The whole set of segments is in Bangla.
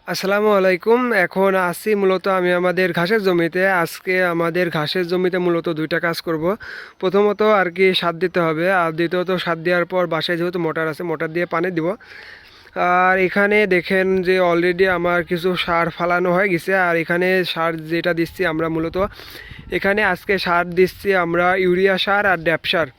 আসসালামু আলাইকুম। এখন আছি মূলত আমি আমাদের ঘাসের জমিতে। আজকে আমাদের ঘাসের জমিতে মূলত দুইটা কাজ করব। প্রথমত আর কি সার দিতে হবে, আর দ্বিতীয়ত সার দেওয়ার পর বাসায় যেহেতু মোটর আছে, মোটর দিয়ে পানি দিব। আর এখানে দেখেন যে অলরেডি আমার কিছু সার ফালানো হয়ে গেছে। আর এখানে সার যেটা দিচ্ছি আমরা মূলত, এখানে আজকে সার দিচ্ছি আমরা ইউরিয়া সার আর ড্যাপ সার।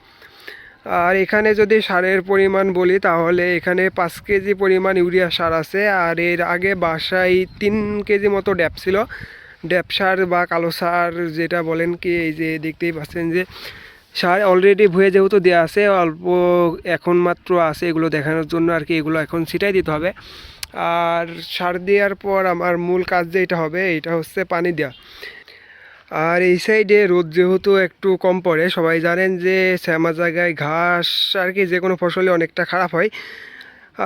আর এখানে যদি সারের পরিমাণ বলি তাহলে এখানে 5 কেজি পরিমাণ ইউরিয়া সার আছে। আর এর আগে বাসায় 3 কেজি মতো ড্যাপ ছিল। ড্যাপ সার বা কালো সার যেটা বলেন কি, এই যে দেখতেই পাচ্ছেন যে সার অলরেডি ভুয়ে যেহেতু দেওয়া আছে, অল্প এখন মাত্র আছে, এগুলো দেখানোর জন্য আর কি। এগুলো এখন ছিটাই দিতে হবে। আর সার দেওয়ার পর আমার মূল কাজ যেটা হবে এটা হচ্ছে পানি দেওয়া। আর এই সাইডে রোদ যেহেতু একটু কম পড়ে, সবাই জানেন যে শ্যামা জায়গায় ঘাস আর কি যে কোনো ফসলে অনেকটা খারাপ হয়।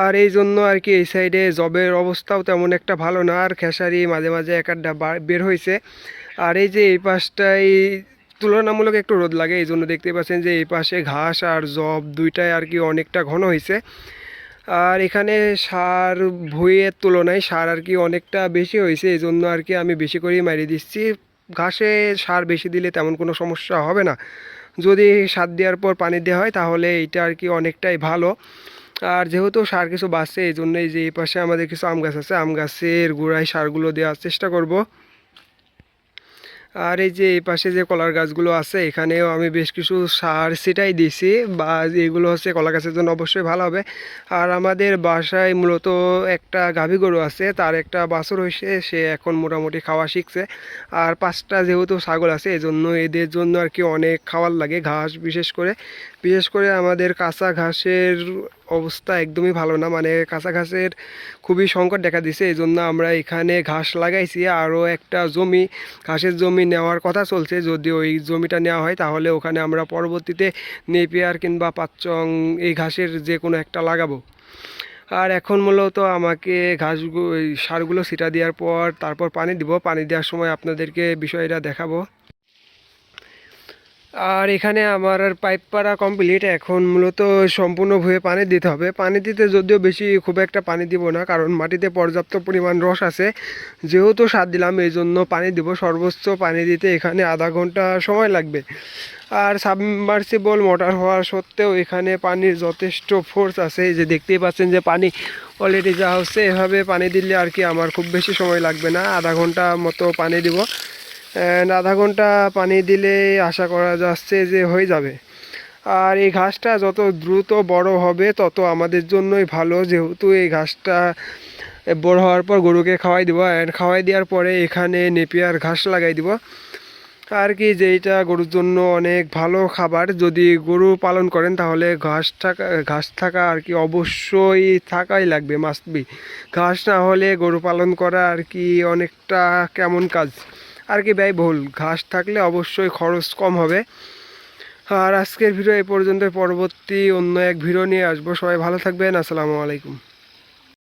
আর এই জন্য আর কি এই সাইডে জবের অবস্থাও তেমন একটা ভালো না, আর খেসারি মাঝে মাঝে এক আধটা বের হয়েছে। আর এই যে এই পাশটাই তুলনামূলক একটু রোদ লাগে, এই জন্য দেখতে পাচ্ছেন যে এই পাশে ঘাস আর জব দুইটাই আর কি অনেকটা ঘন হয়েছে। আর এখানে সার ভুঁইয়ের তুলনায় সার আর কি অনেকটা বেশি হয়েছে, এই জন্য আর কি আমি বেশি করেই মারিয়ে দিচ্ছি। ঘাসে সার বেশি দিলে তেমন কোনো সমস্যা হবে না, যদি সার দেওয়ার পর পানি দেওয়া হয় তাহলে এইটা আর কি অনেকটাই ভালো। আর যেহেতু সার কিছু বাঁচছে, এই জন্যই যে এই পাশে আমাদের কিছু আম গাছ আছে, আম গাছের গোড়ায় সারগুলো দেওয়ার চেষ্টা করব। আর এই যে এই পাশে যে কলার গাছগুলো আছে এখানেও আমি বেশ কিছু সার ছিটাই দিছি, বা এগুলো হচ্ছে কলা গাছের জন্য অবশ্যই ভালো হবে। আর আমাদের বাসায় মূলত একটা গাভী গরু আছে, তার একটা বাছুর হয়েছে, সে এখন মোটামুটি খাওয়া শিখছে। আর 5টা যেহেতু ছাগল আছে, এজন্য এদের জন্য আর কি অনেক খাবার লাগে ঘাস, বিশেষ করে আমাদের কাঁচা ঘাসের অবস্থা একদমই ভালো না, মানে কাঁচা ঘাসের খুবই সংকট দেখা দিছে। এই জন্য আমরা এখানে ঘাস লাগাইছি। আরও একটা জমি, ঘাসের জমি নেওয়ার কথা চলছে, যদি ওই জমিটা নেওয়া হয় তাহলে ওখানে আমরা পরবর্তীতে নেপিয়ার কিংবা পাচ্চং এই ঘাসের যে কোনো একটা লাগাবো। আর এখন মূলত আমাকে ওই সারগুলো ছিটা দেওয়ার পর তারপর পানি দিব, পানি দেওয়ার সময় আপনাদেরকে বিষয়টা দেখাবো। আর এখানে আমার আর পাইপ পাড়া কমপ্লিট, এখন মূলত সম্পূর্ণ ভুঁয়ে পানি দিতে হবে। পানি দিতে যদিও বেশি খুব একটা পানি দিব না, কারণ মাটিতে পর্যাপ্ত পরিমাণ রস আছে। যেহেতু সার দিলাম এই জন্য পানি দিব, সর্বোচ্চ পানি দিতে এখানে আধা ঘন্টা সময় লাগবে। আর সাবমার্সিবল মোটর হওয়া সত্ত্বেও এখানে পানির যথেষ্ট ফোর্স আছে, এই যে দেখতেই পাচ্ছেন যে পানি অলরেডি যা হচ্ছে, এভাবে পানি দিলে আর কি আমার খুব বেশি সময় লাগবে না, আধা ঘন্টা মতো পানি দিব। আধা ঘন্টা পানি দিলে আশা করা যাচ্ছে যে হয়ে যাবে। আর এই ঘাসটা যত দ্রুত বড় হবে তত আমাদের জন্যই ভালো, যেহেতু এই ঘাসটা বড় হওয়ার পর গরুকে খাওয়াই দিব। অ্যান্ড খাওয়াই দেওয়ার পরে এখানে নেপিয়ার ঘাস লাগাই দিব আর কি, যেইটা গরুর জন্য অনেক ভালো খাবার। যদি গরু পালন করেন তাহলে ঘাস থাকা আর কি অবশ্যই থাকাই লাগবে, মাস্ট বি। ঘাস না হলে গরু পালন করা আর কি অনেকটা কেমন কাজ আর কি, ব্যয়বহুল। ঘাস থাকলে অবশ্যই খরচ কম হবে। আর আজকের ভিডিও এই পর্যন্ত, পরবর্তী অন্য এক ভিডিও নিয়ে আসবো। সবাই ভালো থাকবেন। আসসালামু আলাইকুম।